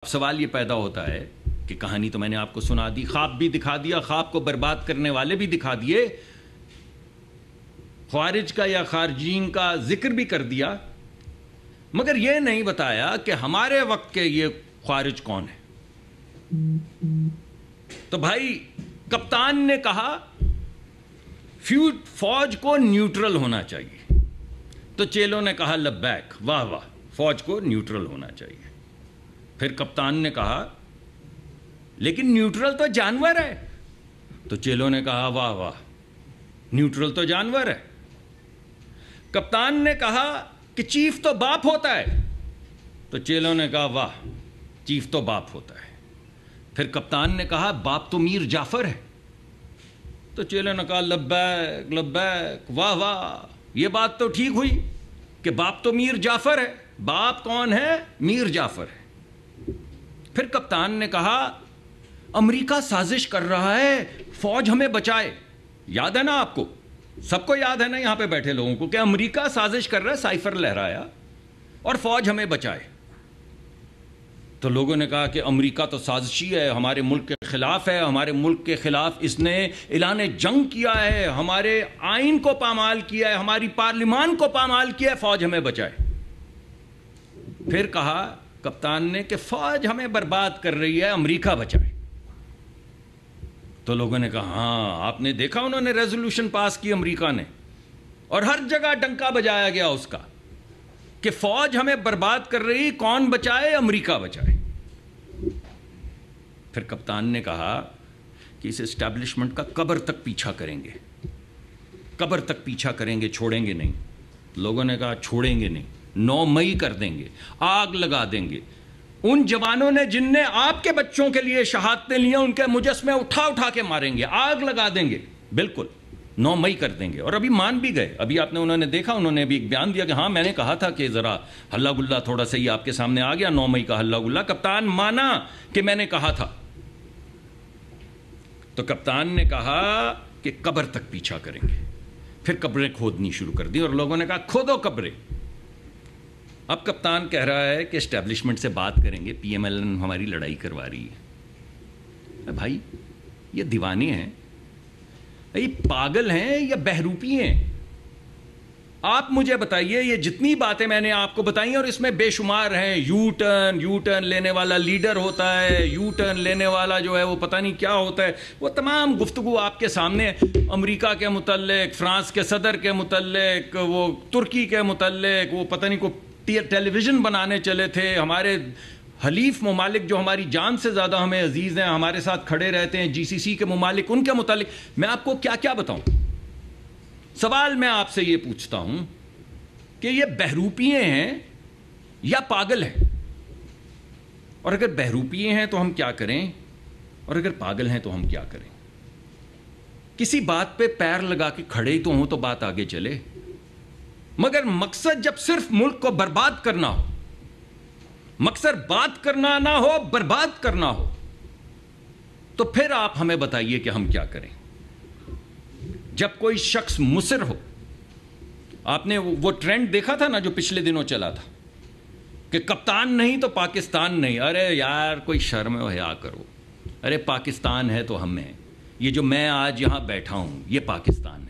سوال یہ پیدا ہوتا ہے کہ کہانی تو میں نے آپ کو سنا دی، خواب بھی دکھا دیا، خواب کو برباد کرنے والے بھی دکھا دیے، خوارج کا یا خارجین کا ذکر بھی کر دیا، مگر یہ نہیں بتایا کہ ہمارے وقت کے یہ خوارج کون ہے۔ تو بھائی کپتان نے کہا فوج کو نیوٹرل ہونا چاہیے، تو چیلوں نے کہا لبیک، واہ واہ، فوج کو نیوٹرل ہونا چاہیے۔ پھر کپتان نے کہا لیکن نیوٹرل تو جانور ہے، تو چیلوں نے کہا واہ واہ، نیوٹرل تو جانور ہے۔ کپتان نے کہا کہ چیف تو باپ ہوتا ہے، تو چیلوں نے کہا واہ، چیف تو باپ ہوتا ہے۔ پھر کپتان نے کہا باپ تو میر جعفر ہے، تو چیلوں نے کہا لبیک لبیک، واہ واہ، یہ بات تو ٹھیک ہوئی کہ باپ تو میر جعفر ہے۔ باپ کون ہے؟ میر جعفر ہے۔ پھر کپتان نے کہا امریکہ سازش کر رہا ہے فوج ہمیں بچائے۔ یاد ہے نا آپ کو، سب کو یاد ہے نا یہاں پہ بیٹھے لوگوں کو، کہ امریکہ سازش کر رہا ہے، سائفر لہرایا، اور فوج ہمیں بچائے۔ تو لوگوں نے کہا کہ امریکہ تو سازشی ہے، ہمارے ملک کے خلاف ہے، ہمارے ملک کے خلاف اس نے اعلان جنگ کیا ہے، ہمارے آئین کو پامال کیا ہے، ہماری پارلیمان کو پامال کیا ہے، فوج ہمیں بچائے۔ پھر کہا کپتان نے کہ فوج ہمیں برباد کر رہی ہے، امریکہ بچائے۔ تو لوگوں نے کہا ہاں، آپ نے دیکھا انہوں نے ریزولوشن پاس کی امریکہ نے، اور ہر جگہ ڈنکا بجایا گیا اس کا کہ فوج ہمیں برباد کر رہی، کون بچائے؟ امریکہ بچائے۔ پھر کپتان نے کہا کہ اس اسٹیبلشمنٹ کا قبر تک پیچھا کریں گے، قبر تک پیچھا کریں گے، چھوڑیں گے نہیں۔ لوگوں نے کہا چھوڑیں گے نہیں، 9 مئی کر دیں گے، آگ لگا دیں گے۔ ان جوانوں نے جن نے آپ کے بچوں کے لیے شہادتیں لیا، ان کے مجسمے اٹھا اٹھا کے ماریں گے، آگ لگا دیں گے، بالکل 9 مئی کر دیں گے۔ اور ابھی مان بھی گئے، ابھی آپ نے، انہوں نے دیکھا، انہوں نے بھی ایک بیان دیا کہ ہاں میں نے کہا تھا کہ ذرا ہلہ گلہ تھوڑا سا ہی آپ کے سامنے آ گیا، 9 مئی کا ہلہ گلہ، کپتان مانا کہ میں نے کہا تھا۔ تو کپتان نے کہا کہ قبر تک پیچھا کریں گے۔ پھر قبریں کھودنی شروع کر دی، اور لوگوں نے کہا کھودو قبریں۔ اب کپتان کہہ رہا ہے کہ اسٹیبلشمنٹ سے بات کریں گے، پی ایم ایل این ہماری لڑائی کروا رہی ہے۔ بھائی یہ دیوانے ہیں، یہ پاگل ہیں یا بہروپی ہیں؟ آپ مجھے بتائیے، یہ جتنی باتیں میں نے آپ کو بتائی، اور اس میں بے شمار ہیں، یو ٹرن لینے والا لیڈر ہوتا ہے، یو ٹرن لینے والا جو ہے وہ پتہ نہیں کیا ہوتا ہے، وہ تمام گفتگو آپ کے سامنے، امریکہ کے متعلق، فرانس کے صدر کے متعلق، وہ ترکی کے متعلق، وہ پتہ نہیں کو ٹیلی ویژن بنانے چلے تھے، ہمارے حلیف ممالک جو ہماری جان سے زیادہ ہمیں عزیز ہیں، ہمارے ساتھ کھڑے رہتے ہیں، جی سی سی کے ممالک، ان کے متعلق میں آپ کو کیا کیا بتاؤں۔ سوال میں آپ سے یہ پوچھتا ہوں کہ یہ بہروپیے ہیں یا پاگل ہیں؟ اور اگر بہروپیے ہیں تو ہم کیا کریں، اور اگر پاگل ہیں تو ہم کیا کریں؟ کسی بات پہ پیر لگا کے کھڑے تو ہوں تو بات آگے چلے، مگر مقصد جب صرف ملک کو برباد کرنا ہو، مقصد بات کرنا نہ ہو، برباد کرنا ہو، تو پھر آپ ہمیں بتائیے کہ ہم کیا کریں۔ جب کوئی شخص مصر ہو، آپ نے وہ ٹرینڈ دیکھا تھا نا جو پچھلے دنوں چلا تھا کہ کپتان نہیں تو پاکستان نہیں۔ ارے یار کوئی شرم و حیا کرو، ارے پاکستان ہے تو ہم ہیں، یہ جو میں آج یہاں بیٹھا ہوں یہ پاکستان ہے۔